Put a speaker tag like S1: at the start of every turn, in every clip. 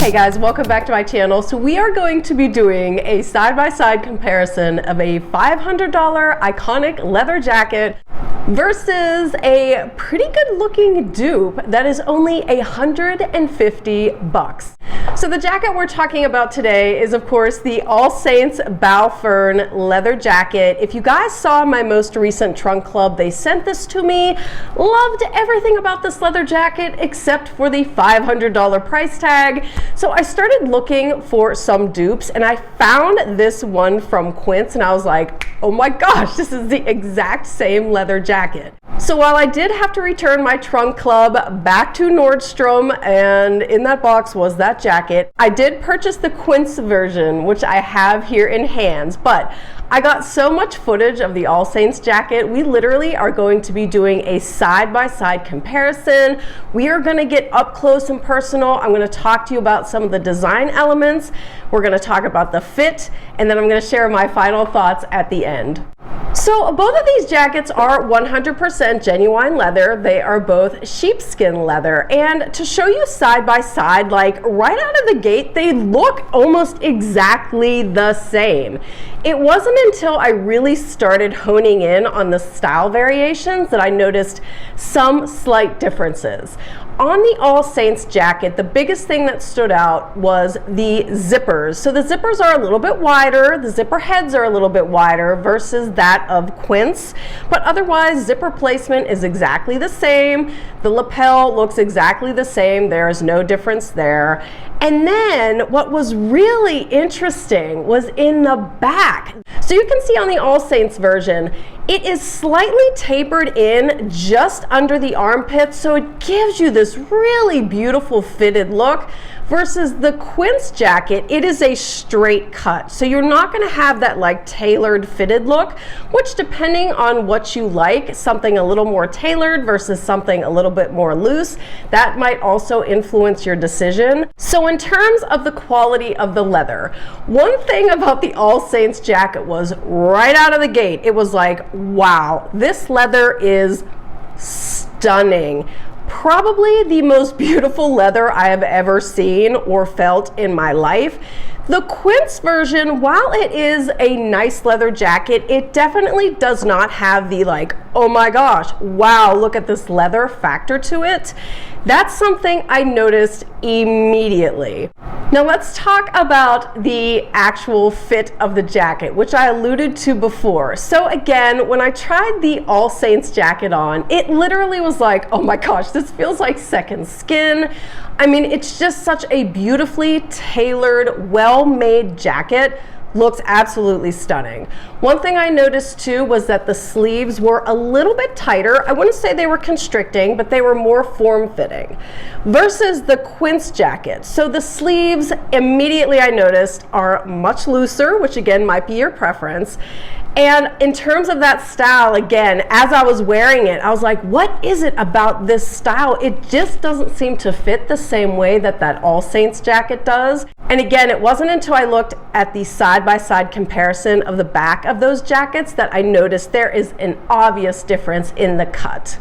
S1: Hey guys, welcome back to my channel. So we are going to be doing a side-by-side comparison of a $500 iconic leather jacket versus a pretty good looking dupe that is only $150. So the jacket we're talking about today is of course the All Saints Balfern leather jacket. If you guys saw my most recent trunk club, they sent this to me. Loved everything about this leather jacket except for the $500 price tag. So I started looking for some dupes and I found this one from Quince and I was like, oh my gosh, this is the exact same leather jacket. So while I did have to return my trunk club back to Nordstrom, and in that box was that jacket, I did purchase the Quince version, which I have here in hands, but I got so much footage of the All Saints jacket. We literally are going to be doing a side-by-side comparison. We are going to get up close and personal. I'm going to talk to you about some of the design elements. We're going to talk about the fit, and then I'm going to share my final thoughts at the end. So both of these jackets are 100% genuine leather. They are both sheepskin leather. And to show you side by side, like right out of the gate, they look almost exactly the same. It wasn't until I really started honing in on the style variations that I noticed some slight differences. On the All Saints jacket, the biggest thing that stood out was the zippers. So the zippers are a little bit wider, the zipper heads are a little bit wider versus that of Quince, but otherwise zipper placement is exactly the same. The lapel looks exactly the same. There is no difference there. And then what was really interesting was in the back. So you can see on the All Saints version, it is slightly tapered in just under the armpit, so it gives you this really beautiful fitted look. Versus the Quince jacket, it is a straight cut. So you're not gonna have that like tailored fitted look, which depending on what you like, something a little more tailored versus something a little bit more loose, that might also influence your decision. So in terms of the quality of the leather, one thing about the All Saints jacket was right out of the gate, it was like, wow, this leather is stunning. Probably the most beautiful leather I have ever seen or felt in my life. The Quince version, while it is a nice leather jacket, it definitely does not have the like, oh my gosh, wow, look at this leather factor to it. That's something I noticed immediately. Now let's talk about the actual fit of the jacket, which I alluded to before. So again, when I tried the All Saints jacket on, it literally was like, oh my gosh, this feels like second skin. I mean, it's just such a beautifully tailored, well-made jacket. Looks absolutely stunning. One thing I noticed too was that the sleeves were a little bit tighter. I wouldn't say they were constricting, but they were more form-fitting versus the Quince jacket. So the sleeves, immediately I noticed, are much looser, which again might be your preference. And in terms of that style, again, as I was wearing it, I was like, what is it about this style? It just doesn't seem to fit the same way that that All Saints jacket does. And again, it wasn't until I looked at the side-by-side comparison of the back of those jackets that I noticed there is an obvious difference in the cut.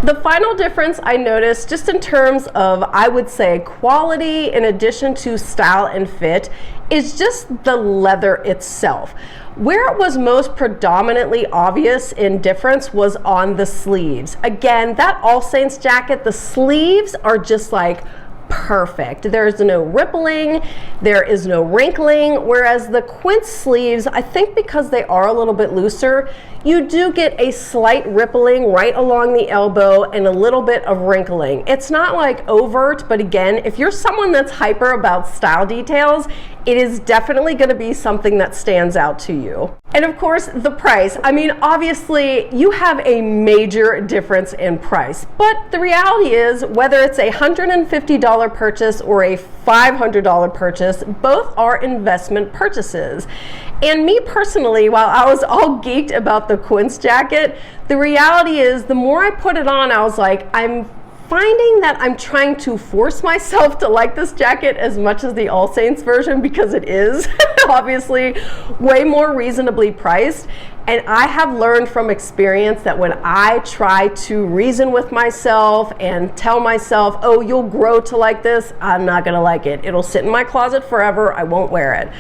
S1: The final difference I noticed, just in terms of, I would say, quality in addition to style and fit, is just the leather itself. Where it was most predominantly obvious in difference was on the sleeves. Again, that All Saints jacket, the sleeves are just like perfect. There's no rippling, there is no wrinkling, whereas the Quince sleeves, I think because they are a little bit looser, you do get a slight rippling right along the elbow and a little bit of wrinkling. It's not like overt, but again, if you're someone that's hyper about style details, it is definitely going to be something that stands out to you. And of course, the price. I mean, obviously, you have a major difference in price, but the reality is, whether it's a $150 purchase or a $500 purchase, both are investment purchases. And me personally, while I was all geeked about the Quince jacket, the reality is the more I put it on, I was like, I'm finding that I'm trying to force myself to like this jacket as much as the All Saints version, because it is obviously way more reasonably priced. And I have learned from experience that when I try to reason with myself and tell myself, oh, you'll grow to like this, I'm not gonna like it. It'll sit in my closet forever, I won't wear it.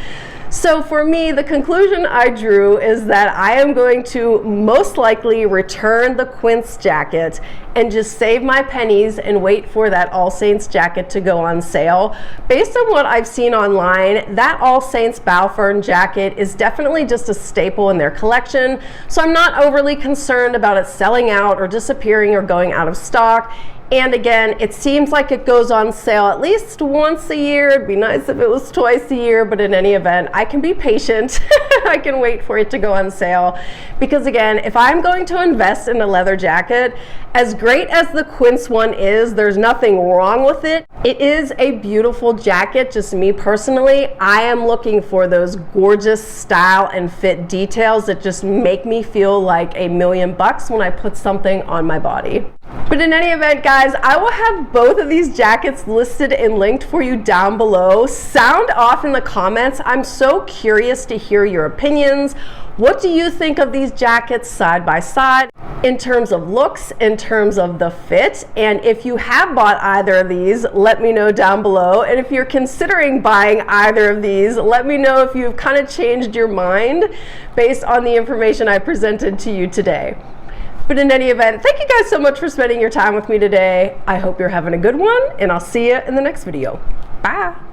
S1: So for me, the conclusion I drew is that I am going to most likely return the Quince jacket and just save my pennies and wait for that All Saints jacket to go on sale. Based on what I've seen online, that All Saints Balfern jacket is definitely just a staple in their collection, so I'm not overly concerned about it selling out or disappearing or going out of stock. And again, it seems like it goes on sale at least once a year. It'd be nice if it was twice a year, but in any event, I can be patient. I can wait for it to go on sale. Because again, if I'm going to invest in a leather jacket, as great as the Quince one is, there's nothing wrong with it. It is a beautiful jacket, just me personally. I am looking for those gorgeous style and fit details that just make me feel like $1,000,000 when I put something on my body. But in any event, guys, I will have both of these jackets listed and linked for you down below. Sound off in the comments. I'm so curious to hear your opinions. What do you think of these jackets side by side in terms of looks, in terms of the fit? And if you have bought either of these, let me know down below. And if you're considering buying either of these, let me know if you've kind of changed your mind based on the information I presented to you today. But in any event, thank you guys so much for spending your time with me today. I hope you're having a good one, and I'll see you in the next video. Bye.